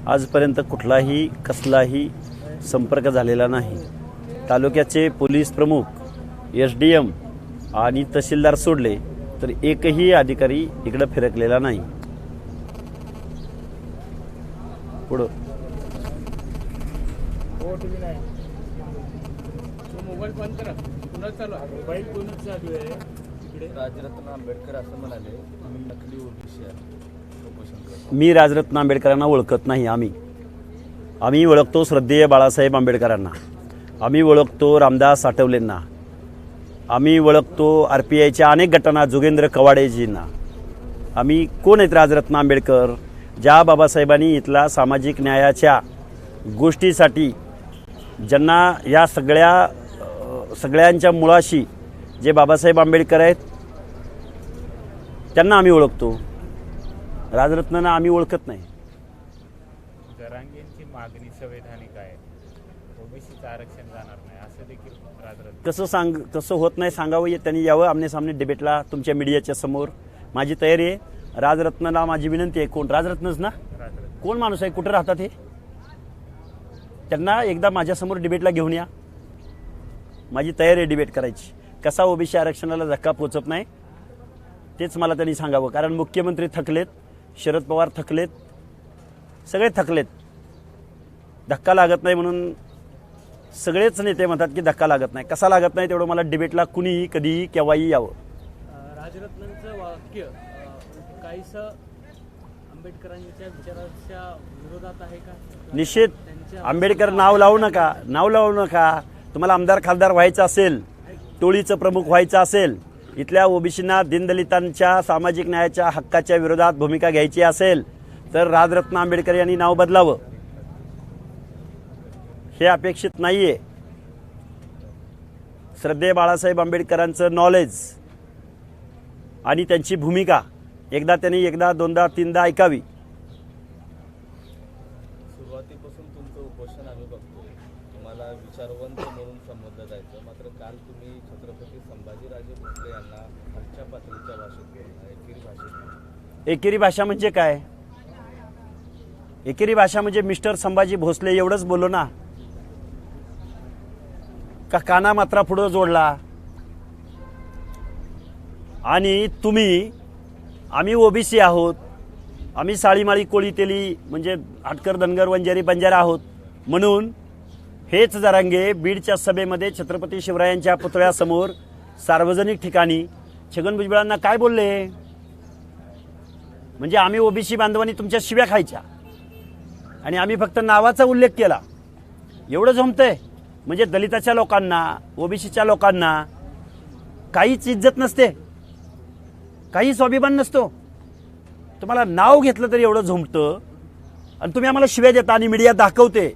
आजपर्यंत कुठलाही कसलाही संपर्क झालेला नाही। तालुक्याचे पोलीस प्रमुख SDM आणि तहसीलदार सोडले तर एकही अधिकारी इकडे फिरकलेला नाही। पुढं मोबाईल बंद करा, पुन्हा चालू आहे मोबाईल पुन्हा चालू आहे। इकडे राजरत्न आंबेडकर असं म्हणाले नकली ओबीसी आहे। मी राजरत्न आंबेडकरांना ओळखत नाही। आम्ही ओळखतो श्रद्धेय बाळासाहेब आंबेडकरांना, आम्ही ओळखतो रामदास आठवलेंना, आम्ही ओळखतो RPIच्या अनेक गटांना, जोगेंद्र कवाडेजींना। आम्ही कोण आहेत राजरत्न आंबेडकर? ज्या बाबासाहेबांनी इथला सामाजिक न्यायाच्या गोष्टीसाठी ज्यांना या सगळ्यांच्या मुळाशी जे बाबासाहेब आंबेडकर आहेत त्यांना आम्ही ओळखतो। राजरत्नांना आम्ही ओळखत नाही। जरांगेंची मागणी संवैधानिक आहे, ओबीसीचं आरक्षण जाणार नाही असं देखील राजरत्न कसं होत नाही सांगावं, त्यांनी यावं आमने सामने डिबेटला तुमच्या मीडियाच्या समोर। माझी तयारी आहे। राजरत्नाला माझी विनंती आहे, कोण राजरत्नच ना, कोण माणूस आहे, कुठे राहतात हे, त्यांना एकदा माझ्यासमोर डिबेटला घेऊन या। माझी तयारी आहे डिबेट करायची। कसा ओबीसी आरक्षणाला धक्का पोचत नाही तेच मला त्यांनी सांगावं, कारण मुख्यमंत्री थकलेत, शरद पवार थकलेत, सगळे थकलेत। धक्का लागत नाही म्हणून सगळेच नेते म्हणतात की धक्का लागत नाही। कसा लागत नाही तेवढं मला डिबेटला कुणीही कधीही केव्हाही यावं। राजरत्नांचं वाक्य काहीसं आंबेडकरांच्या विचाराच्या विरोधात आहे का? निश्चित आंबेडकर नाव लावू नका। तुम्हाला आमदार खासदार व्हायचं असेल, टोळीचं प्रमुख व्हायचं असेल, इथल्या ओबीसींना दीनदलितांच्या सामाजिक न्यायाच्या हक्काच्या विरोधात भूमिका घ्यायची असेल तर राजरत्न आंबेडकर यांनी नाव बदलावं। हे अपेक्षित नाहीये। श्रद्धेय बाळासाहेब आंबेडकरांचं नॉलेज आणि त्यांची भूमिका एकदा दोनदा तीनदा ऐकावी। सुरुवातीपासून तुमचं उपोषण आम्ही बघतोय, तुम्हाला विचारवंत म्हणून संबोधलं जायचं, मात्र काल तुम्ही छत्रपती संभाजीराजे भोसले यांना खालच्या पातळीच्या भाषेत बोलला, एकेरी भाषेत। एकेरी भाषा म्हणजे काय? एकेरी भाषा म्हणजे मिस्टर संभाजी भोसले एवढंच बोललो ना, का काना मात्रा पुढं जोडला? आणि तुम्ही आम्ही ओबीसी आहोत, आम्ही साळीमाळी कोळी तेली म्हणजे आटकर धनगर वंजारी बंजारा आहोत म्हणून हेच जरांगे बीडच्या सभेमध्ये छत्रपती शिवरायांच्या पुतळ्यासमोर सार्वजनिक ठिकाणी छगन भुजबळांना काय बोलले? म्हणजे आम्ही ओबीसी बांधवांनी तुमच्या शिव्या खायच्या आणि आम्ही फक्त नावाचा उल्लेख केला, एवढं जमतंय? म्हणजे दलिताच्या लोकांना, ओबीसीच्या लोकांना काहीच इज्जत नसते, काही स्वाभिमान नसतो। तुम्हाला नाव घेतलं तरी एवढं झोंबतं आणि तुम्ही आम्हाला शिव्या देता आणि मीडिया दाखवते।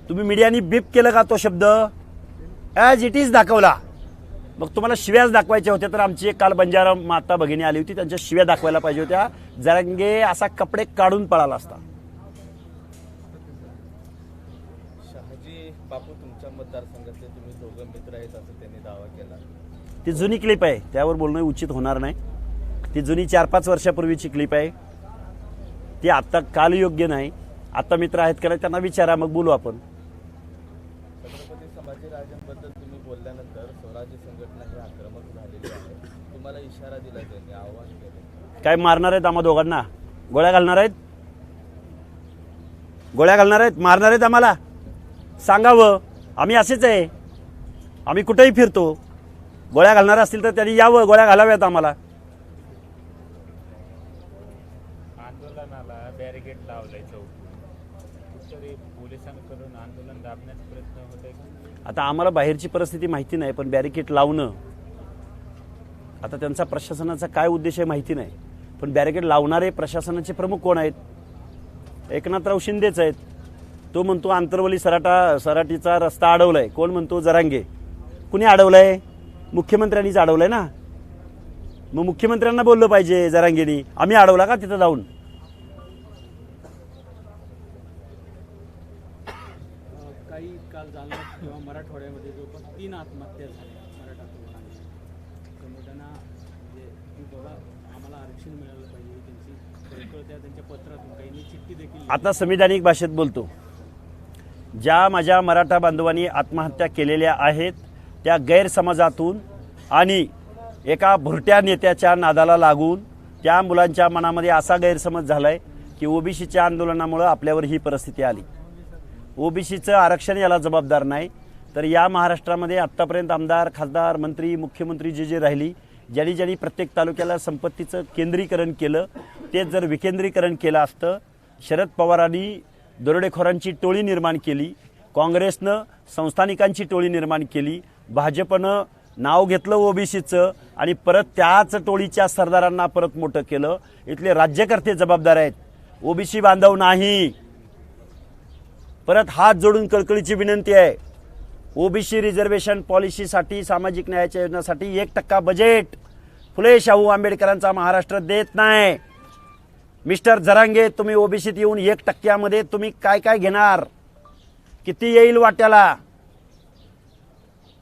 तुम्ही मीडियानी बीप केलं का तो शब्द? ॲज इट इज दाखवला। मग तुम्हाला शिव्याच दाखवायच्या होत्या तर आमची एक काल बंजारा माता भगिनी आली होती, त्यांच्या शिव्या दाखवायला पाहिजे होत्या। जरांगे असा कपडे काढून पळाला असता। शहाजी बापू तुमच्या मतदारसंघातले तुम्ही दोघं मित्र आहेत असं त्यांनी दावा केला। ती जुनी क्लिप आहे, त्यावर बोलणं उचित होणार नाही। ती जुनी 4-5 वर्षापूर्वीची क्लिप आहे, ती आता काल योग्य नाही। आता मित्र आहेत का त्यांना विचारा, मग बोलू आपण। छत्रपती संभाजीराजांबद्दल तुम्ही बोलल्यानंतर स्वराज्य संघटना ही आक्रमक झालेली आहे, तुम्हाला इशारा दिला, त्यांनी आव्हान केलं। काय मारणार आहेत आम्हा दोघांना? गोळ्या घालणार आहेत? गोळ्या घालणार आहेत? मारणार आहेत आम्हाला? सांगावं। आम्ही असेच आहे, आम्ही कुठेही फिरतो। गोळ्या घालणार असतील तर त्यांनी यावं, गोळ्या घालाव्यात आम्हाला। आंदोलनाला बॅरिकेड लावलंय कुठतरी पोलिसांकडून आंदोलन दाबण्याचा प्रयत्न होतोय। आता आम्हाला बाहेरची परिस्थिती माहिती नाही, पण बॅरिकेड लावणं आता त्यांचा प्रशासनाचा काय उद्देश आहे माहिती नाही, पण बॅरिकेड लावणारे प्रशासनाचे प्रमुख कोण आहेत? एकनाथराव शिंदेच आहेत। तो म्हणतो आंतरवली सराटीचा रस्ता अडवलाय, कोण म्हणतो? जरांगे। कुणी अडवलाय? मुख्यमंत्र्यांनीच अडवलंय ना। मग मुख्यमंत्र्यांना बोललं पाहिजे जरांगेनी, आम्ही अडवला का तिथं जाऊन? काही काल जालना किंवा मराठवाड्यामध्ये जवळपास 3 आत्महत्या झाल्या मराठा संघटना, म्हणजे बाबा आम्हाला आरक्षण मिळालं पाहिजे, त्यांची त्यांच्या पत्रातून काहींनी चिठ्ठी देखील आता संविधानिक भाषेत बोलतो. ज्या माझ्या मराठा बांधवांनी आत्महत्या केलेल्या आहेत त्या गैरसमजातून आणि एका भुरट्या नेत्याच्या नादाला लागून त्या मुलांच्या मनामध्ये असा गैरसमज झालाय की ओबीसीच्या आंदोलनामुळे आपल्यावर ही परिस्थिती आली. ओबीसीचं आरक्षण याला जबाबदार नाही, तर या महाराष्ट्रामध्ये आत्तापर्यंत आमदार, खासदार, मंत्री, मुख्यमंत्री जे राहिली, ज्यांनी प्रत्येक तालुक्याला संपत्तीचं केंद्रीकरण केलं, ते जर विकेंद्रीकरण केलं असतं, शरद पवारांनी दरोडेखोरांची टोळी निर्माण केली, काँग्रेसनं संस्थानिकांची टोळी निर्माण केली, भाजपनं नाव घेतलं ओबीसीचं आणि परत त्याच टोळीच्या सरदारांना परत मोठं केलं. इथले राज्यकर्ते जबाबदार आहेत, ओबीसी बांधव नाही. परत हात जोडून कळकळीची विनंती आहे, ओबीसी रिझर्वेशन पॉलिसीसाठी, सामाजिक न्यायाच्या योजनासाठी 1% बजेट फुले शाहू आंबेडकरांचा महाराष्ट्र देत नाही. मिस्टर जरांगे, तुम्ही ओबीसीत येऊन 1% तुम्ही काय काय घेणार, किती येईल वाट्याला?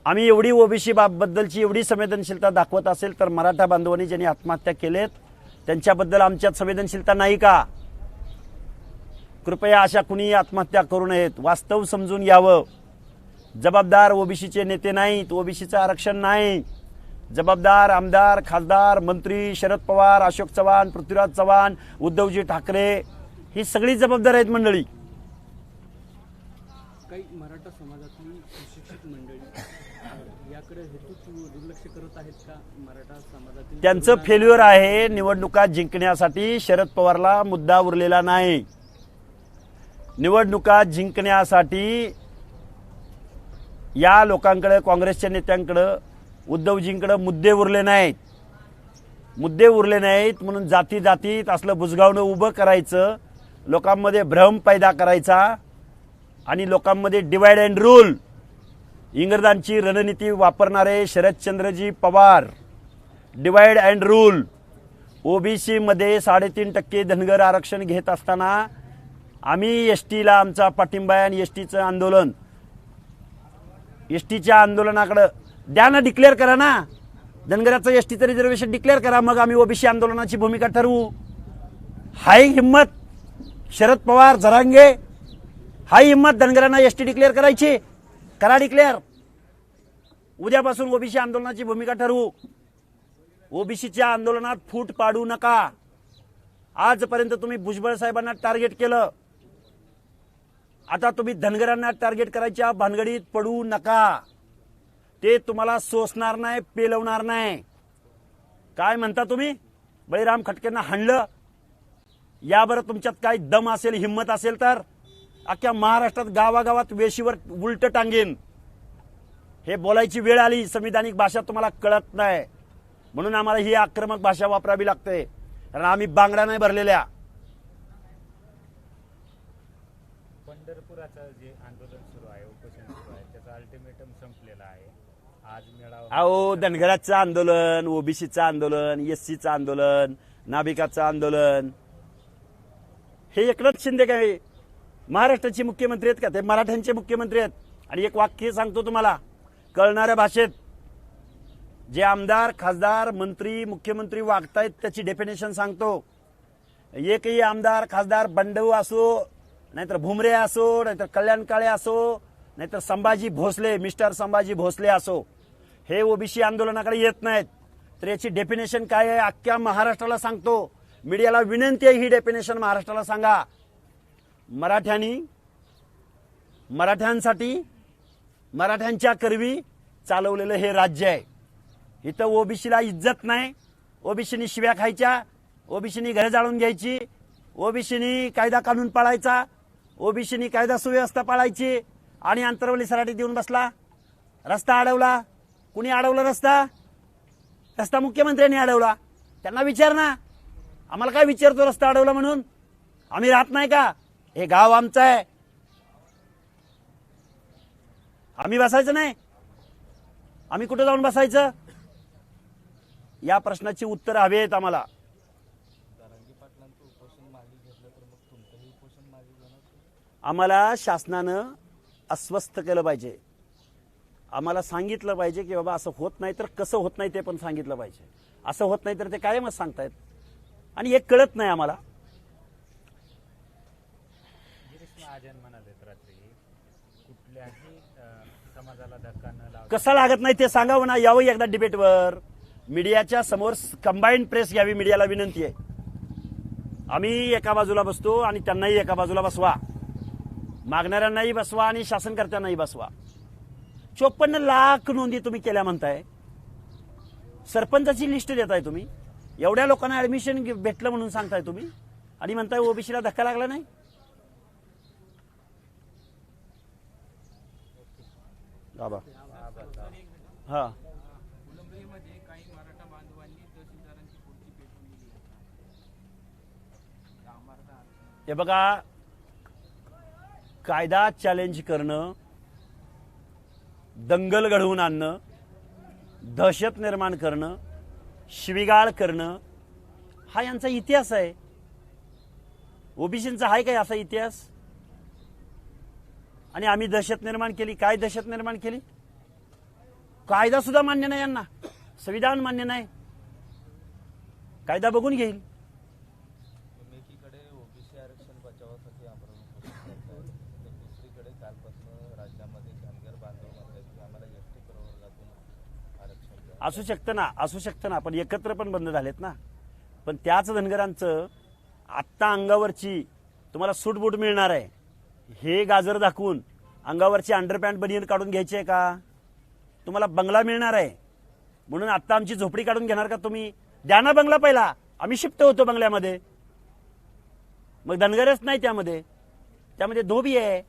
आम्ही एवढी ओबीसी बद्दलची एवढी संवेदनशीलता दाखवत असेल तर मराठा बांधवांनी ज्यांनी आत्महत्या केलेत त्यांच्याबद्दल आमच्यात संवेदनशीलता नाही का? कृपया अशा कुणी आत्महत्या करू नयेत. वास्तव समजून यावं. जबाबदार ओबीसीचे नेते नाहीत, ओबीसीचं आरक्षण नाही. जबाबदार आमदार, खासदार, मंत्री शरद पवार, अशोक चव्हाण, पृथ्वीराज चव्हाण, उद्धवजी ठाकरे ही सगळी जबाबदार आहेत मंडळी. काही मराठा समाजातली सुशिक्षित मंडळी याकडे हेतूच दुर्लक्ष करत आहेत का? मराठा समाजातील त्यांचं फेल्युअर आहे. निवडणुका जिंकण्यासाठी शरद पवारला मुद्दा उरलेला नाही. निवडणुका जिंकण्यासाठी या लोकांकडे, काँग्रेसच्या नेत्यांकडे, उद्धवजींकडे मुद्दे उरले नाहीत. मुद्दे उरले नाहीत म्हणून जाती जातीत असलं बुजगावणं उभं करायचं, लोकांमध्ये भ्रम पैदा करायचा आणि लोकांमध्ये डिवाइड अँड रूल, इंग्रजांची रणनीती वापरणारे Sharadchandraji Pawar, divide and rule. OBC मध्ये 3.5% धनगर आरक्षण घेत असताना आम्ही एसटीला आमचा पाठिंबा आहे आणि एसटीचं आंदोलन, एसटीच्या आंदोलनाकडे द्या ना, डिक्लेअर करा ना, धनगराचं एसटीचं रिझर्वेशन डिक्लेअर करा, मग आम्ही ओबीसी आंदोलनाची भूमिका ठरवू. हाय हिम्मत शरद पवार, जरांगे, हाय हिम्मत धनगरांना एसटी डिक्लेअर करायची, करा डिक्लेअर. उद्यापासून ओबीसी आंदोलनाची भूमिका ठरवू. ओबीसीच्या आंदोलनात फूट पाडू नका. आजपर्यंत तुम्ही भुजबळ साहेबांना टार्गेट केलं, आता तुम्ही धनगरांना टार्गेट करायच्या भानगडीत पडू नका. ते तुम्हाला सोसणार नाही, पेलवणार नाही. काय म्हणता तुम्ही? बळीराम खटकेंना हाणलं. याबरोबर तुमच्यात काही दम असेल, हिंमत असेल तर अख्ख्या महाराष्ट्रात गावागावात वेशीवर उलट टांगेन. हे बोलायची वेळ आली. संविधानिक भाषा तुम्हाला कळत नाही म्हणून आम्हाला ही आक्रमक भाषा वापरावी लागते, कारण आम्ही बांगड्या नाही भरलेल्या. पंढरपुराचं जे आंदोलन सुरू आहे, उपोषण सुरू आहे, त्याचा अल्टिमेटम संपलेला आहे. आज मेळावा, अहो, धनगराचं आंदोलन, ओबीसीचं आंदोलन, एससीचं आंदोलन, नाभिकाचं आंदोलन, हे एकनाथ शिंदे काय महाराष्ट्राचे मुख्यमंत्री आहेत का? ते मराठ्यांचे मुख्यमंत्री आहेत. आणि एक वाक्य सांगतो तुम्हाला कळणाऱ्या भाषेत, जे आमदार, खासदार, मंत्री, मुख्यमंत्री वागतायत त्याची डेफिनेशन सांगतो. एकही आमदार, खासदार बंडू असो, नाहीतर भुमरे असो, नाहीतर कल्याण काळे असो, नाहीतर संभाजी भोसले, मिस्टर संभाजी भोसले असो, हे ओबीसी आंदोलनाकडे येत नाहीत. तर याची डेफिनेशन काय आहे अख्ख्या महाराष्ट्राला सांगतो. मीडियाला विनंती आहे, ही डेफिनेशन महाराष्ट्राला सांगा. मराठ्यांसाठी, मराठ्यांच्या करवी चालवलेलं हे राज्य आहे. इथं ओबीसीला इज्जत नाही. ओबीसीनी शिव्या खायच्या, ओबीसीनी घर जाळून घ्यायची, ओबीसीनी कायदा कानून पाळायचा, ओबीसीनी कायदा सुव्यवस्था पाळायची आणि अंतरवली सराटी देऊन बसला. रस्ता अडवला. कुणी अडवला रस्ता? रस्ता मुख्यमंत्र्यांनी अडवला. त्यांना विचार ना, आम्हाला काय विचारतो रस्ता अडवला म्हणून? आम्ही राहत नाही का? हे गाव आमचं आहे. आम्ही बसायचं नाही? आम्ही कुठं जाऊन बसायचं? या प्रश्नाची उत्तर हवेत आम्हाला. आम्हाला शासनानं अस्वस्थ केलं पाहिजे. आम्हाला सांगितलं पाहिजे की बाबा असं होत नाही तर कसं होत नाही ते पण सांगितलं पाहिजे. असं होत नाही तर ते कायमच सांगतायत आणि एक कळत नाही आम्हाला. महाजन म्हणालेत रात्री कुठल्याही समाजाला धक्का न लावता कसा लागत नाही ते सांगावं ना. यावं एकदा डिबेटवर, मीडियाच्या समोर कंबाईंड प्रेस घ्यावी. मीडियाला विनंती आहे, आम्ही एका बाजूला बसतो आणि त्यांनाही एका बाजूला बसवा, मागणाऱ्यांनाही बसवा आणि शासनकर्त्यांनाही बसवा. 54 लाख नोंदी तुम्ही केल्या म्हणताय, सरपंचाची लिस्ट देताय तुम्ही, एवढ्या लोकांना ऍडमिशन भेटलं म्हणून सांगताय तुम्ही आणि म्हणताय ओबीसीला धक्का लागला नाही. बाबा हा, फुलंब्रीमध्ये काही मराठा बांधवांनी तहसीलदारांची पुढची पेटवून दिली आहे. हे बघा, कायदा चॅलेंज करणं, दंगल घडवून आणणं, दहशत निर्माण करणं, शिवीगाळ करणं हा यांचा इतिहास आहे. ओबीसींचा आहे काय असा इतिहास? आणि आम्ही दहशत निर्माण केली. काय दहशत निर्माण केली? कायदा सुद्धा मान्य नाही यांना, संविधान मान्य नाही. कायदा बघून घेईल. एकीकडे ओबीसी आरक्षण बचावासाठी आंदोलन होत आहे, तर दुसरीकडे कालपासून राज्यामध्ये धनगर बांधव म्हणतात की आम्हाला एसटी प्रवर्गातून आरक्षण द्या. असू शकतं ना, पण एकत्र पण बंद झालेत ना. पण त्याच धनगरांचं आत्ता अंगावरची तुम्हाला सूटबूट मिळणार आहे, हे गाजर दाखवून अंगावरची अंडरपॅन्ट बनियन काढून घ्यायची आहे का? तुम्हाला बंगला मिळणार आहे म्हणून आत्ता आमची झोपडी काढून घेणार का तुम्ही? द्या ना बंगला पहिला, आम्ही शिफ्ट होतो बंगल्यामध्ये. मग धनगरच नाही त्यामध्ये धोबी आहे,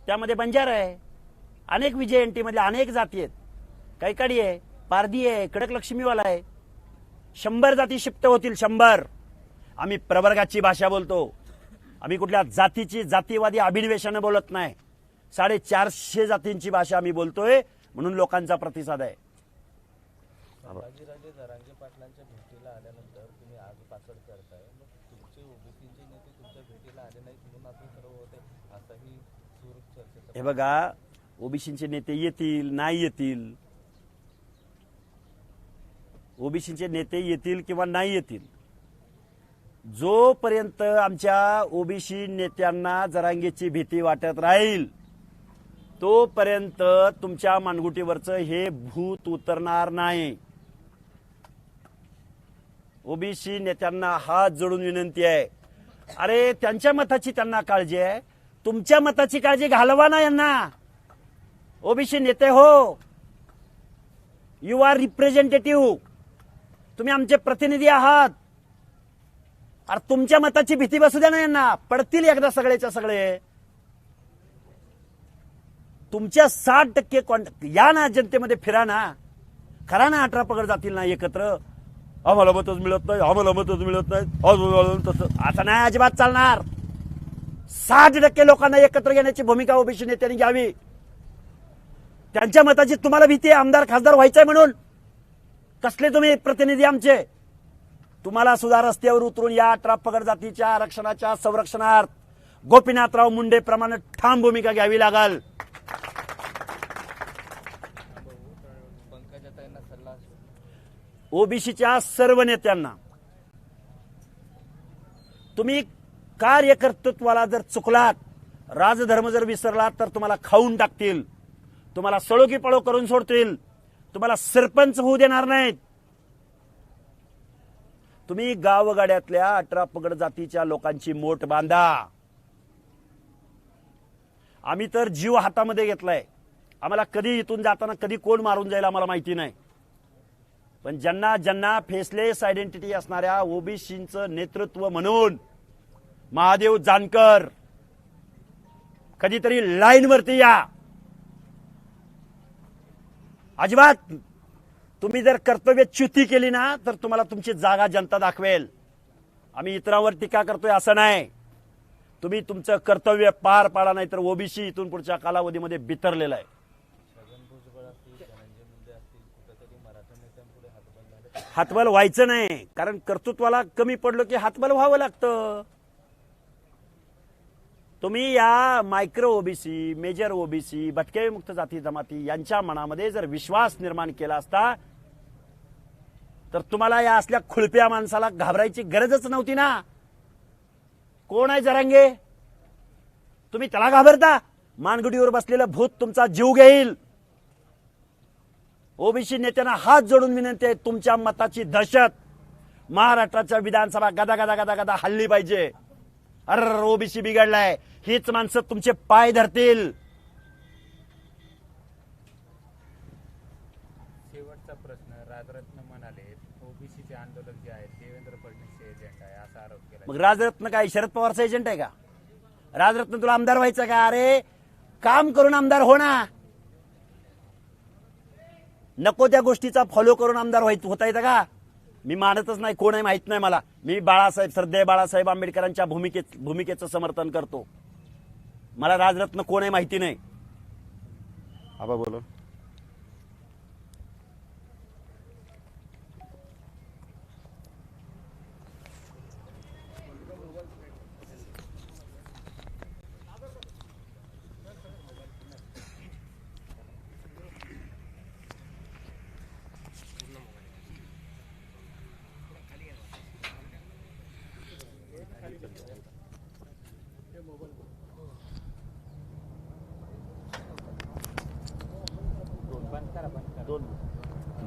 त्यामध्ये बंजारा आहे, अनेक विजयंती मधल्या अनेक जाती आहेत, कैकाडी आहे, पारधी आहे, कडक लक्ष्मीवाला आहे. 100 जाती शिफ्ट होतील, 100. आम्ही प्रवर्गाची भाषा बोलतो, आम्ही कुठल्या जातीची जातीवादी अभिनिवेशाने बोलत नाही. 450 जातींची भाषा आम्ही बोलतोय म्हणून लोकांचा प्रतिसाद आहे. संभाजीराजे जरांगे पाटलांच्या भेटीला आल्यानंतर तुम्ही आग पासड करताय, मग तुमचे ओबीसीचे नेते तुमच्या भेटीला आले नाहीत म्हणून असं सर्व होते, असाही सूर चर्चेचा. हे बघा, ओबीसीचे नेते येतील नाही येतील, ओबीसीचे नेते येतील किंवा नाही येतील, जोपर्यंत आमच्या ओबीसी नेत्यांना जरांगेची भीती वाटत राहील तोपर्यंत तुमच्या मानगुटीवरचं हे भूत उतरणार नाही. ओबीसी नेत्यांना हात जोडून विनंती आहे, अरे त्यांच्या मताची त्यांना काळजी आहे, तुमच्या मताची काळजी घालवा ना यांना. ओबीसी नेते हो, यू आर रिप्रेझेंटेटिव्ह, तुम्ही आमचे प्रतिनिधी आहात. अरे तुमच्या मताची भीती बसू द्या ना यांना, पडतील एकदा सगळेच्या सगळे. तुमच्या 60% या ना, जनतेमध्ये फिरा ना, खरा ना 18 पगड जातील ना एकत्र. आम्हाला मतच मिळत नाही, आम्हाला मतच मिळत नाही, तसं आता नाही अजिबात चालणार. 60% लोकांना एकत्र घेण्याची भूमिका ओबीसी नेत्यांनी घ्यावी. त्यांच्या मताची तुम्हाला भीती आहे आमदार खासदार व्हायचंय म्हणून? कसले तुम्ही प्रतिनिधी आमचे? तुम्हाला सुद्धा रस्त्यावर उतरून या 18 पगड जातीच्या आरक्षणाच्या संरक्षणार्थ गोपीनाथराव मुंडे प्रमाणे ठाम भूमिका घ्यावी लागल. पंकजाताईंना सल्ला ओबीसीच्या सर्व नेत्यांना, तुम्ही कार्यकर्तृत्वाला जर चुकलात, राजधर्म जर विसरलात तर तुम्हाला खाऊन टाकतील, तुम्हाला सळोकी पळो करून सोडतील, तुम्हाला सरपंच होऊ देणार नाहीत. तुम्ही गावगाड्यातल्या 18 पगड जातीच्या लोकांची मोठ बांधा. आम्ही तर जीव हातामध्ये घेतलाय, आम्हाला कधी इथून जाताना कधी कोण मारून जाईल आम्हाला माहिती नाही. पण ज्यांना ज्यांना फेसलेस आयडेंटिटी असणाऱ्या ओबीसीचं नेतृत्व म्हणून महादेव जानकर, कधीतरी लाईनवरती या. अजिबात तुम्ही जर कर्तव्यच्युती केली ना तर तुम्हाला तुमची जागा जनता दाखवेल. आम्ही इतरांवर टीका करतोय असं नाही. तुम्ही तुमचं कर्तव्य पार पाडा, नाही तर ओबीसी इथून पुढच्या कालावधीमध्ये बिथरलेला आहे. छगन भुजबळ असतील, धनंजय मुंडे असतील, कुठेतरी मराठा नेत्यांपुढे हातबल झाले. हातबल व्हायचं नाही, कारण कर्तृत्वाला कमी पडलो की हातबल व्हावं लागतं. तुम्ही या मायक्रो ओबीसी, मेजर ओबीसी, भटके मुक्त जाती जमाती यांच्या मनामध्ये जर विश्वास निर्माण केला असता तर तुम्हाला या असल्या खुळप्या माणसाला घाबरायची गरजच नव्हती ना. कोण आहे जरांगे? तुम्ही त्याला घाबरता? मानगुडीवर बसलेलं भूत तुमचा जीव घेईल. ओबीसी नेत्यांना हात जोडून विनंती आहे, तुमच्या मताची दहशत महाराष्ट्राच्या विधानसभा गदा गदा गदा गदा हल्ली पाहिजे. अर ओबीसी बिघडलाय, हीच माणसं तुमचे पाय धरतील. शेवटचा प्रश्न, राजरत्न म्हणाले ओबीसीचे आंदोलक जे आहेत देवेंद्र फडणवीसचे एजंट आहे असा आरोप केला. मग राजरत्न काय शरद पवारचा एजंट आहे का? राजरत्न तुला आमदार व्हायचं का? अरे काम करून आमदार हो ना. नको त्या गोष्टीचा फॉलो करून आमदार होता येतं का? मी मानतच नाही, कोण आहे माहित नाही मला. मी श्रद्धेय बाळासाहेब आंबेडकरांच्या भूमिकेचं समर्थन करतो. मला राजरत्न कोण आहे माहिती नाही. आबा बोलो.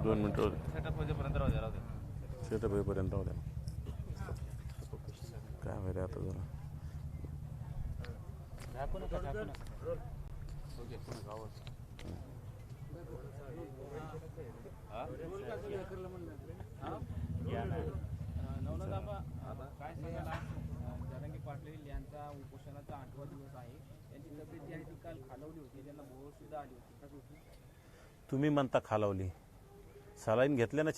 दोन मिनिटं सेटअप होईपर्यंत राहू द्या, राहू द्या. सेटअप होईपर्यंत राहू द्या. काय माहिती आता जरा काय सांगायला जरांगे पाटील यांचा उपोषणाचा 8वा दिवस आहे. त्यांची तब्येत जी आहे ती काल खालवली होती, त्यांना भोवळ सुद्धा आली होती. तुम्ही म्हणता खालावली. सलाईन घेतल्यानं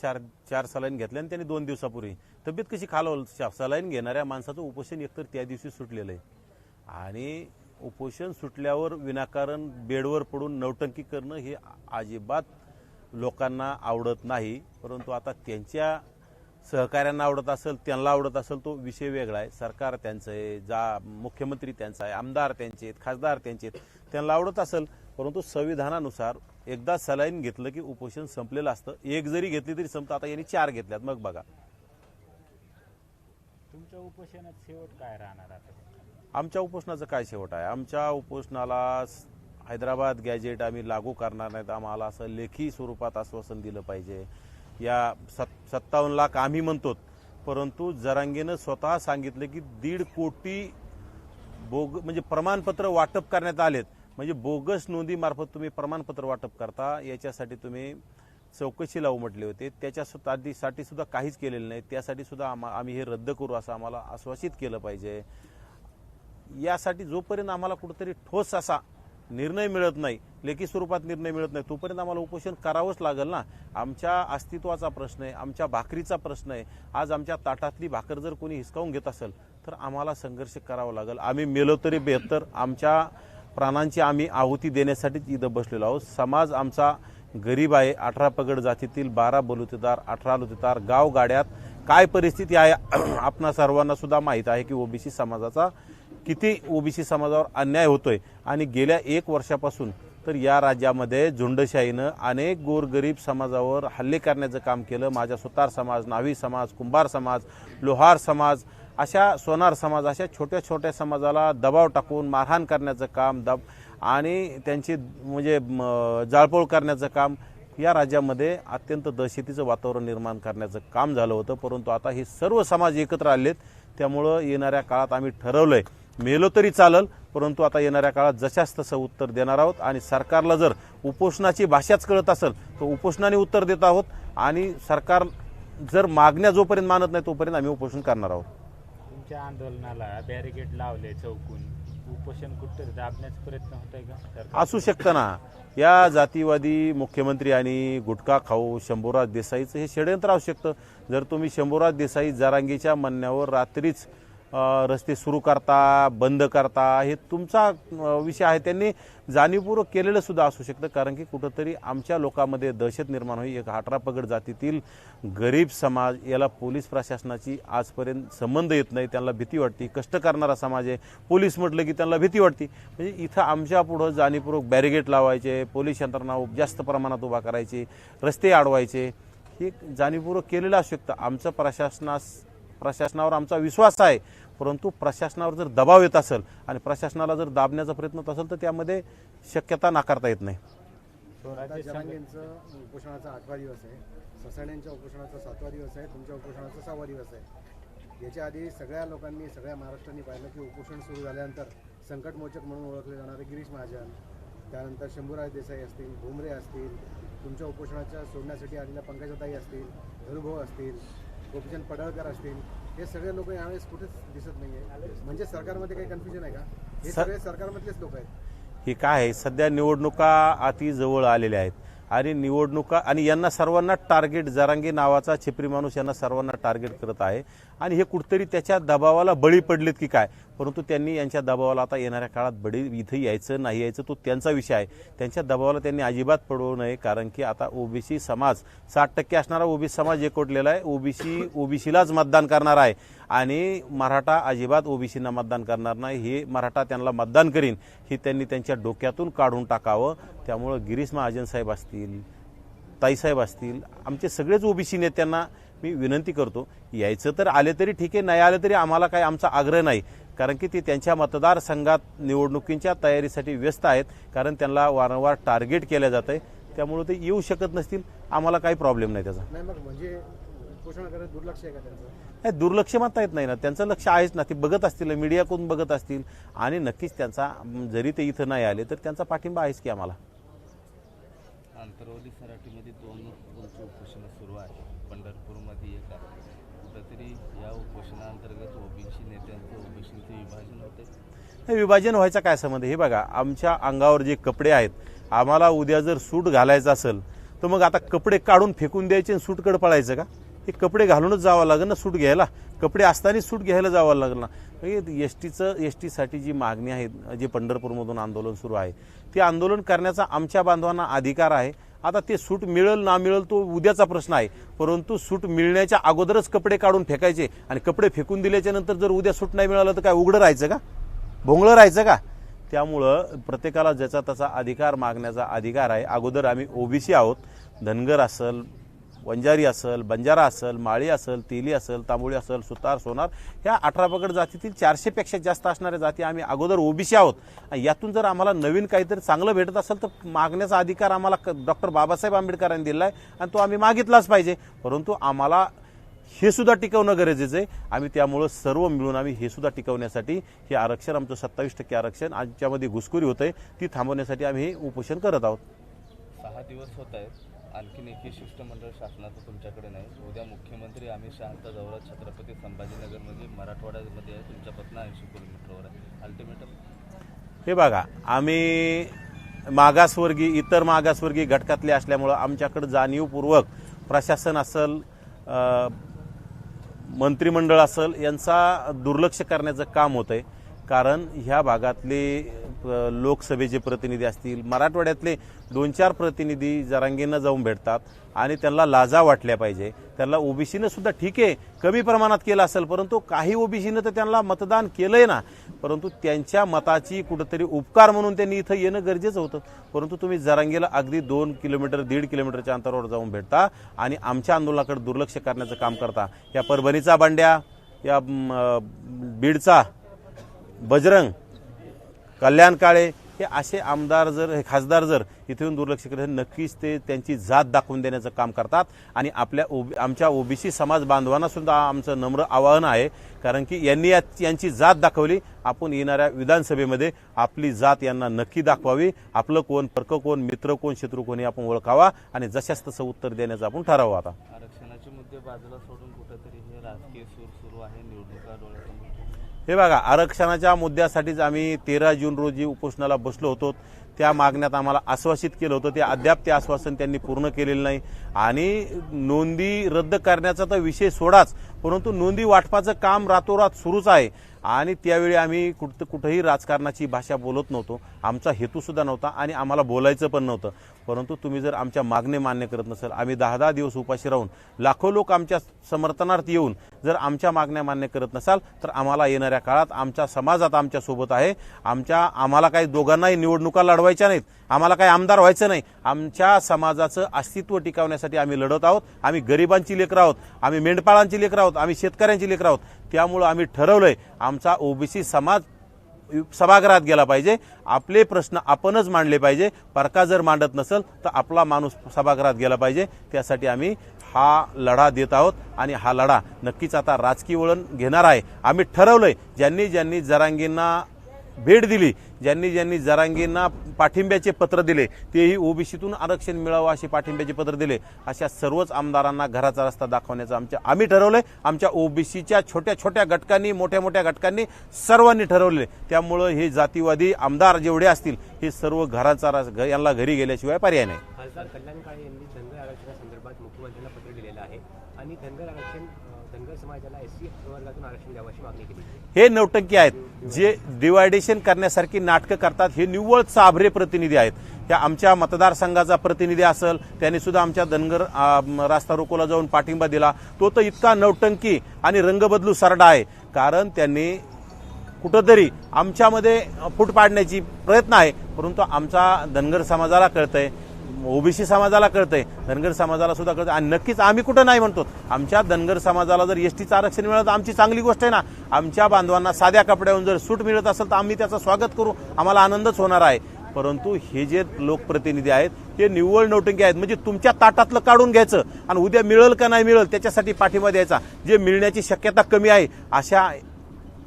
चार सलाईन घेतल्या त्यांनी 2 दिवसापूर्वी. तब्येत कशी खालावल? सलाईन घेणाऱ्या माणसाचं उपोषण एकतर त्या दिवशी सुटलेलं आहे आणि उपोषण सुटल्यावर विनाकारण बेडवर पडून नौटंकी करणं हे अजिबात लोकांना आवडत नाही. परंतु आता त्यांच्या सहकाऱ्यांना आवडत असेल, त्यांना आवडत असेल तो विषय वेगळा आहे. सरकार त्यांचं आहे, मुख्यमंत्री त्यांचा आहे, आमदार त्यांचे आहेत, खासदार त्यांचे आहेत, त्यांना आवडत असेल. परंतु संविधानानुसार एकदा सलाईन घेतलं की उपोषण संपलेलं असतं. एक जरी घेतली तरी संपतं. आता यांनी 4 घेतल्यात. मग बघा तुमच्या उपोषणात शेवट काय राहणार आता? आमच्या उपोषणाचं काय शेवट आहे? आमच्या उपोषणाला हैदराबाद गॅजेट आम्ही लागू करणार नाहीत. आम्हाला असं लेखी स्वरूपात आश्वासन दिलं पाहिजे. या 57 लाख आम्ही म्हणतो, परंतु जरांगेनं स्वतः सांगितलं की 1.5 कोटी म्हणजे प्रमाणपत्र वाटप करण्यात आलेत. म्हणजे बोगस नोंदीमार्फत तुम्ही प्रमाणपत्र वाटप करता, याच्यासाठी तुम्ही चौकशी लावू म्हटले होते. त्याच्यासाठी सुद्धा काहीच केलेलं नाही. त्यासाठी सुद्धा आम्ही हे रद्द करू असं आम्हाला आश्वासित केलं पाहिजे. यासाठी जोपर्यंत आम्हाला कुठेतरी ठोस असा निर्णय मिळत नाही, लेखी स्वरूपात निर्णय मिळत नाही, तोपर्यंत आम्हाला उपोषण करावंच लागेल ना. आमच्या अस्तित्वाचा प्रश्न आहे, आमच्या भाकरीचा प्रश्न आहे. आज आमच्या ताटातली भाकर जर कोणी हिसकावून घेत असेल तर आम्हाला संघर्ष करावा लागेल. आम्ही मेलो तरी बेहतर. आमच्या प्राणांची आम्ही आहुती देण्यासाठीच इथं बसलेलो आहोत. समाज आमचा गरीब आहे. 18 पगड जातीतील 12 बलुतेदार, 18 लुतेदार, गावगाड्यात काय परिस्थिती आहे आपणा सर्वांना सुद्धा माहीत आहे की ओबीसी समाजाचा किती ओबीसी समाजावर अन्याय होतोय. आणि गेल्या 1 वर्षापासून तर या राज्यामध्ये झुंडशाहीनं अनेक गोरगरीब समाजावर हल्ले करण्याचं काम केलं. माझ्या सुतार समाज, न्हावी समाज, कुंभार समाज, लोहार समाज, अशा सोनार समाज, अशा छोट्या छोट्या समाजाला दबाव टाकून मारहाण करण्याचं काम आणि त्यांची म्हणजे जाळपोळ करण्याचं काम या राज्यामध्ये अत्यंत दहशतीचं वातावरण निर्माण करण्याचं काम झालं होतं. परंतु आता हे सर्व समाज एकत्र आलेत. त्यामुळं येणाऱ्या काळात आम्ही ठरवलंय मेलो तरी चालेल, परंतु आता येणाऱ्या काळात जशाच तसं उत्तर देणार आहोत. आणि सरकारला जर उपोषणाची भाषाच कळत असेल तर उपोषणाने उत्तर देत आहोत. आणि सरकार जर मागण्या जोपर्यंत मानत नाही तोपर्यंत आम्ही उपोषण करणार आहोत. तुमच्या आंदोलनाला बॅरिकेड लावले चौकून, उपोषण कुठतरी दाबण्याचा प्रयत्न होत आहे का? असू शकतं ना. या जातीवादी मुख्यमंत्री आणि गुटखा खाऊ शंभूराज देसाईचं हे षडयंत्र असू शकतं. जर तुम्ही शंभूराज देसाई जरांगीच्या म्हणण्यावर रात्रीच रस्ते सुरू करता, बंद करता, हे तुमचा विषय आहे. त्यांनी जाणीवपूर्वक केलेलं सुद्धा असू शकतं. कारण की कुठंतरी आमच्या लोकांमध्ये दहशत निर्माण होईल. एक 18 पगड जातीतील गरीब समाज, याला पोलीस प्रशासनाची आजपर्यंत संबंध येत नाही. त्यांना भीती वाटते. कष्ट करणारा समाज आहे. पोलीस म्हटलं की त्यांना भीती वाटते. म्हणजे इथं आमच्या पुढं जाणीवपूर्वक बॅरिगेट लावायचे, पोलीस यंत्रणा जास्त प्रमाणात उभा करायची, रस्ते अडवायचे, हे जाणीवपूर्वक केलेलं असू शकतं. आमचं प्रशासनावर आमचा विश्वास आहे. परंतु प्रशासनावर जर दबाव येत असेल आणि प्रशासनाला जर दाबण्याचा प्रयत्न होत असेल तर त्यामध्ये शक्यता नाकारता येत नाही. आता जरांगेंचं उपोषणाचा 8वा दिवस आहे, ससाण्यांच्या उपोषणाचा 7वा दिवस आहे, तुमच्या उपोषणाचा 6वा दिवस आहे. याच्या आधी सगळ्या लोकांनी, सगळ्या महाराष्ट्राने पाहिलं की उपोषण सुरू झाल्यानंतर संकटमोचक म्हणून ओळखले जाणारे गिरीश महाजन, त्यानंतर शंभूराज देसाई असतील, भुमरे असतील, तुमच्या उपोषणाच्या सोडण्यासाठी आलेल्या पंकजाताई असतील, धनुभाऊ असतील, गोपीचंद पडळकर असतील, हे सगळे लोक यावेळेस कुठेच दिसत नाही आहे. म्हणजे सरकारमध्ये काही कन्फ्युजन आहे का? हे सगळे सरकारमधलेच लोक आहेत. हे काय आहे, सध्या निवडणुका अति जवळ आलेल्या आहेत आणि निवडणुका आणि यांना सर्वांना टार्गेट, जरांगे नावाचा छेपरी माणूस यांना सर्वांना टार्गेट करत आहे आणि हे कुठतरी त्याच्या दबावाला बळी पडलेत की काय, परंतु त्यांनी यांच्या दबावाला आता येणाऱ्या काळात बळी, इथं यायचं नाही यायचं तो त्यांचा विषय आहे. त्यांच्या दबावाला त्यांनी अजिबात पडवू नये, कारण की आता ओबीसी समाज 60% असणारा ओबीसी समाज एकवटलेला आहे. ओबीसीलाच मतदान करणार आहे आणि मराठा अजिबात ओबीसींना मतदान करणार नाही. हे मराठा त्यांना मतदान करीन हे त्यांनी त्यांच्या डोक्यातून काढून टाकावं. त्यामुळं गिरीश महाजन साहेब असतील, ताईसाहेब असतील, आमचे सगळेच ओबीसी नेत्यांना मी विनंती करतो, यायचं तर आले तरी ठीक आहे, नाही आले तरी आम्हाला काही आमचा आग्रह नाही, कारण की ते त्यांच्या मतदारसंघात निवडणुकींच्या तयारीसाठी व्यस्त आहेत, कारण त्यांना वारंवार टार्गेट केलं जात आहे. त्यामुळे ते येऊ शकत नसतील, आम्हाला काही प्रॉब्लेम नाही त्याचा. नाही, मग म्हणजे उपोषणाकडे दुर्लक्ष आहे का त्यांचं? नाही, दुर्लक्ष म्हणता येत नाही ना, त्यांचं लक्ष आहेच ना, ते बघत असतील, मीडियाकडून बघत असतील आणि नक्कीच त्यांचा, जरी ते इथं नाही आले तर त्यांचा पाठिंबा आहेच की आम्हाला. आंतरवली सराटीमध्ये 2 उपोषणं सुरू आहे, पंढरपूरमध्ये एक आहे. कुठंतरी या उपोषणाअंतर्गत ओबीसी नेत्यांचं, ओबीसीचं विभाजन होते. हे विभाजन व्हायचा काय संबंध? हे बघा, आमच्या अंगावर जे कपडे आहेत, आम्हाला उद्या जर सूट घालायचं असेल तर मग आता कपडे काढून फेकून द्यायचे आणि सूटकडे पळायचं का? हे कपडे घालूनच जावं लागेल ना सूट घ्यायला, कपडे असतानाच सूट घ्यायला जावं लागेल ना. एस टीसाठी जी मागणी आहे, जे पंढरपूरमधून आंदोलन सुरू आहे, ते आंदोलन करण्याचा आमच्या बांधवांना अधिकार आहे. आता ते सूट मिळेल ना मिळेल तो उद्याचा प्रश्न आहे, परंतु सूट मिळण्याच्या अगोदरच कपडे काढून फेकायचे आणि कपडे फेकून दिल्याच्या नंतर जर उद्या सूट नाही मिळालं तर काय उघडं राहायचं का? भोंगळं राहायचं का? त्यामुळं प्रत्येकाला ज्याचा त्याचा अधिकार मागण्याचा अधिकार आहे. अगोदर आम्ही ओबीसी आहोत, धनगर असेल, वंजारी असेल, बंजारा असेल, माळी असेल, तेली असेल, तांबोळी असेल, सुतार, सोनार, ह्या 18 पगड जातीतील 400पेक्षा जास्त असणाऱ्या जाती आम्ही अगोदर ओबीसी आहोत. यातून जर आम्हाला नवीन काहीतरी चांगलं भेटत असेल तर मागण्याचा अधिकार आम्हाला डॉक्टर बाबासाहेब आंबेडकरांनी दिला आहे आणि तो आम्ही मागितलाच पाहिजे. परंतु आम्हाला हे सुद्धा टिकवणं गरजेचं आहे. आम्ही त्यामुळं सर्व मिळून आम्ही हे सुद्धा टिकवण्यासाठी हे आरक्षण, आमचं 27% आरक्षण आमच्यामध्ये घुसखोरी होत आहे, ती थांबवण्यासाठी आम्ही हे उपोषण करत आहोत. 6 दिवस होत आहेत, आणखीन एकही शिष्टमंडळ शासनाचं तुमच्याकडे नाही. उद्या मुख्यमंत्री अमित शहांचा दौरा छत्रपती संभाजीनगरमध्ये मराठवाड्यामध्ये आहे, तुमच्यापासून 80 किलोमीटरवर आहे. अल्टिमेटम हे बघा, आम्ही मागासवर्गीय, इतर मागासवर्गीय घटकातले असल्यामुळं आमच्याकडे जाणीवपूर्वक प्रशासन असेल, मंत्रिमंडळ असेल, यांचा दुर्लक्ष करण्याचं काम होत आहे. कारण ह्या भागातले लोकसभेचे प्रतिनिधी असतील, मराठवाड्यातले 2-4 प्रतिनिधी जरांगेंना जाऊन भेटतात आणि त्यांना लाजा वाटल्या पाहिजे. त्यांना ओबीसीनं सुद्धा ठीक आहे कमी प्रमाणात केलं असेल, परंतु काही ओबीसीनं तर त्यांना मतदान केलंय ना, परंतु त्यांच्या मताची कुठंतरी उपकार म्हणून त्यांनी इथं येणं गरजेचं होतं. परंतु तुम्ही जरांगेला अगदी 2 किलोमीटर 1.5 किलोमीटरच्या अंतरावर जाऊन भेटता आणि आमच्या आंदोलनाकडे दुर्लक्ष करण्याचं काम करता. या परभणीचा बंड्या, या बीडचा बजरंग, कल्याण काळे, हे असे आमदार जर, हे खासदार जर इथे येऊन दुर्लक्ष करत, नक्कीच ते त्यांची जात दाखवून देण्याचं काम करतात. आणि आमच्या ओबीसी समाज बांधवांना सुद्धा आमचं नम्र आवाहन आहे, कारण की यांनी यांची जात दाखवली, आपण येणाऱ्या विधानसभेमध्ये आपली जात यांना नक्की दाखवावी. आपलं कोण, परक कोण, मित्र कोण, शत्रू कोण हे आपण ओळखावा आणि जशाच तसं उत्तर देण्याचं आपण ठरवावं. आता आरक्षणाचे मुद्दे बाजूला सोडून कुठेतरी हे राजकीय सूर सुरू आहे, निवडणुका डोळ्यासमोर. हे बघा, आरक्षणाच्या मुद्द्यासाठीच आम्ही 13 जून रोजी उपोषणाला बसलो होतो. त्या मागण्यात आम्हाला आश्वासित केलं होतं, ते अद्याप ते आश्वासन त्यांनी पूर्ण केलेलं नाही. आणि नोंदी रद्द करण्याचा तर विषय सोडाच, परंतु नोंदी वाटपाचं काम रातोरात सुरूच आहे. आणि त्यावेळी आम्ही कुठंही राजकारणाची भाषा बोलत नव्हतो, आमचा हेतू सुद्धा नव्हता आणि आम्हाला बोलायचं पण नव्हतं. परंतु तुम्ही जर आमच्या मागणे मान्य करत नसेल, आम्ही 10-10 दिवस उपाशी राहून, लाखो लोक आमच्या समर्थनार्थ येऊन जर आमच्या मागण्या मान्य करत नसाल तर आम्हाला येणाऱ्या काळात आमच्या समाजात आमच्यासोबत आहे. आम्हाला काही दोघांनाही निवडणुका लढवायच्या नाहीत, आम्हाला काही आमदार व्हायचं नाही. आमच्या समाजाचं अस्तित्व टिकवण्यासाठी आम्ही लढत आहोत. आम्ही गरिबांची लेकरं आहोत, आम्ही मेंढपाळांची लेकरं आहोत, आम्ही शेतकऱ्यांची लेकरं आहोत. त्यामुळं आम्ही ठरवलंय आमचा ओबीसी समाज सभागृहात गेला पाहिजे, आपले प्रश्न आपणच मांडले पाहिजे, परका जर मांडत नसेल तर आपला माणूस सभागृहात गेला पाहिजे. त्यासाठी आम्ही हा लढा देत आहोत आणि हा लढा नक्कीच आता राजकीय वळण घेणार आहे. आम्ही ठरवलंय ज्यांनी ज्यांनी जरांगेंना भेट दिली, ज्यांनी ज्यांनी जरांगेंना पाठिंब्याचे पत्र दिले, तेही ओबीसीतून आरक्षण मिळावं असे पाठिंब्याचे पत्र दिले, अशा सर्वच आमदारांना घराचा रस्ता दाखवण्याचं आम्ही ठरवलंय. आमच्या ओबीसीच्या छोट्या छोट्या गटकांनी, मोठ्या मोठ्या गटकांनी सर्वांनी ठरवले. त्यामुळं हे जातीवादी आमदार जेवढे असतील हे सर्व घराचा यांना घरी गेल्याशिवाय पर्याय नाही. खासदार कल्याण काळे यांनी धनगर आरक्षणासंदर्भात मुख्यमंत्र्यांना पत्र दिलेलं आहे आणि धनगर समाजाला एससी प्रवर्गातून आरक्षण द्यावयाची मागणी केली. हे नौटंकी आहेत, जे डिवायडेशन करण्यासारखी नाटकं करतात, हे निव्वळ चाभरे प्रतिनिधी आहेत. ह्या आमच्या मतदारसंघाचा प्रतिनिधी असेल, त्यांनी सुद्धा आमच्या धनगर रास्ता रोकोला जाऊन पाठिंबा दिला. तो तर इतका नौटंकी आणि रंगबदलू सरडा आहे, कारण त्यांनी कुठंतरी आमच्यामध्ये फूट पाडण्याची प्रयत्न आहे. परंतु आमचा धनगर समाजाला कळतंय, ओबीसी समाजाला कळतंय, धनगर समाजाला सुद्धा कळतंय. आणि नक्कीच आम्ही कुठं नाही म्हणतो, आमच्या धनगर समाजाला जर एसटीचं आरक्षण मिळालं तर आमची चांगली गोष्ट आहे ना. आमच्या बांधवांना साध्या कपड्यावरून जर सूट मिळत असेल तर आम्ही त्याचं स्वागत करू, आम्हाला आनंदच होणार आहे. परंतु हे जे लोकप्रतिनिधी आहेत हे निव्वळ नौटंकी आहेत. म्हणजे तुमच्या ताटातलं काढून घ्यायचं आणि उद्या मिळेल का नाही मिळेल त्याच्यासाठी पाठिंबा द्यायचा. जे मिळण्याची शक्यता कमी आहे अशा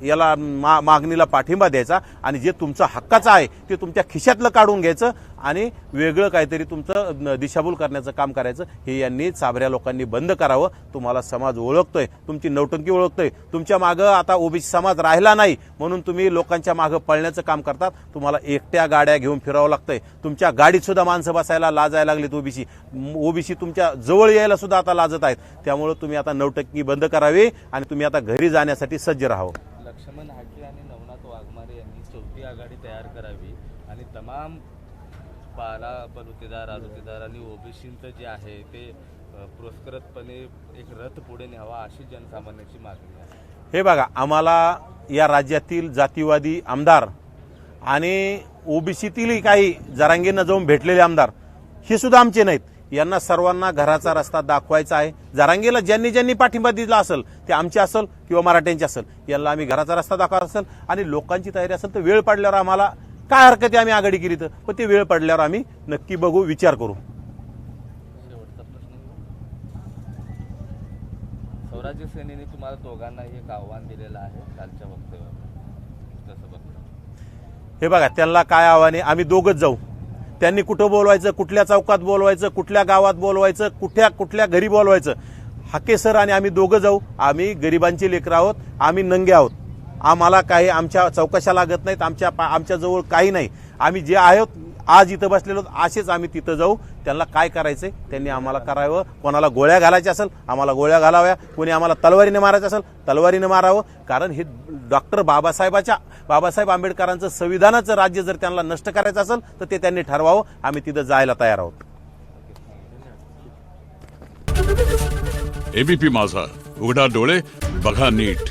याला मागणीला पाठिंबा द्यायचा आणि जे तुमचं हक्काचं आहे ते तुमच्या खिशातलं काढून घ्यायचं आणि वेगळं काहीतरी तुमचं दिशाभूल करण्याचं काम करायचं. हे यांनी चाभऱ्या लोकांनी बंद करावं. तुम्हाला समाज ओळखतोय, तुमची नौटंकी ओळखतोय. तुमच्या मागं आता ओबीसी समाज राहिला नाही म्हणून तुम्ही लोकांच्या मागं पळण्याचं काम करतात. तुम्हाला एकट्या गाड्या घेऊन फिरावं लागतंय. तुमच्या गाडीत सुद्धा माणसं बसायला लाजायला लागलीत. ओबीसी तुमच्या जवळ यायला सुद्धा आता लाजत आहेत. त्यामुळे तुम्ही आता नौटंकी बंद करावी आणि तुम्ही आता घरी जाण्यासाठी सज्ज राहावं. लक्ष्मण हाके आणि नवनाथ वाघमारे यांनी 4थी आघाडी तयार करावी आणि तमाम बारा बलुतेदार, आलुतेदार आणि ओबीसींचं जे आहे ते पुरस्कृतपणे एक रथ पुढे न्यावा अशी जनसामान्याची मागणी आहे. हे बघा, आम्हाला या राज्यातील जातीवादी आमदार आणि ओबीसीतील काही जरांगेंना जाऊन भेटलेले आमदार हे सुद्धा आमचे नाहीत. यांना सर्वांना घराचा रस्ता दाखवायचा आहे. जरांगेला ज्यांनी ज्यांनी पाठिंबा दिला असेल ते आमचे असेल किंवा मराठ्यांचे असेल, यांना आम्ही घराचा रस्ता दाखवायचा असेल आणि लोकांची तयारी असेल तर वेळ पडल्यावर आम्हाला काय हरकत आहे आम्ही आघाडी केली तर, पण ते वेळ पडल्यावर आम्ही नक्की बघू, विचार करू. शेवटचा प्रश्न, स्वराज्य सेनेने तुम्हाला दोघांनाही एक आव्हान दिलेलं आहे कालच्या वक्तव्यावर, कसं बघता? हे बघा, त्यांना काय आव्हान आहे, आम्ही दोघंच जाऊ. त्यांनी कुठं बोलवायचं, कुठल्या चौकात बोलवायचं, कुठल्या गावात बोलवायचं, कुठल्या घरी बोलवायचं, हाके सर आणि आम्ही दोघं जाऊ. आम्ही गरिबांची लेकरं आहोत, आम्ही नंगे आहोत. आम्हाला काही आमच्या चौकशा लागत नाहीत, आमच्या जवळ काही नाही. आम्ही जे आहोत आज इथं बसलेलो असेच आम्ही तिथं जाऊ. त्यांना काय करायचंय त्यांनी आम्हाला करावं. कोणाला गोळ्या घालायच्या असेल आम्हाला गोळ्या घालाव्या, कोणी आम्हाला तलवारीने मारायचं असेल तलवारीने मारावं. कारण हे डॉक्टर बाबासाहेब आंबेडकरांचं संविधानाचं राज्य जर त्यांना नष्ट करायचं असेल तर ते त्यांनी ठरवावं. आम्ही तिथं जायला तयार आहोत. एबीपी माझा, उघडा डोळे बघा नीट.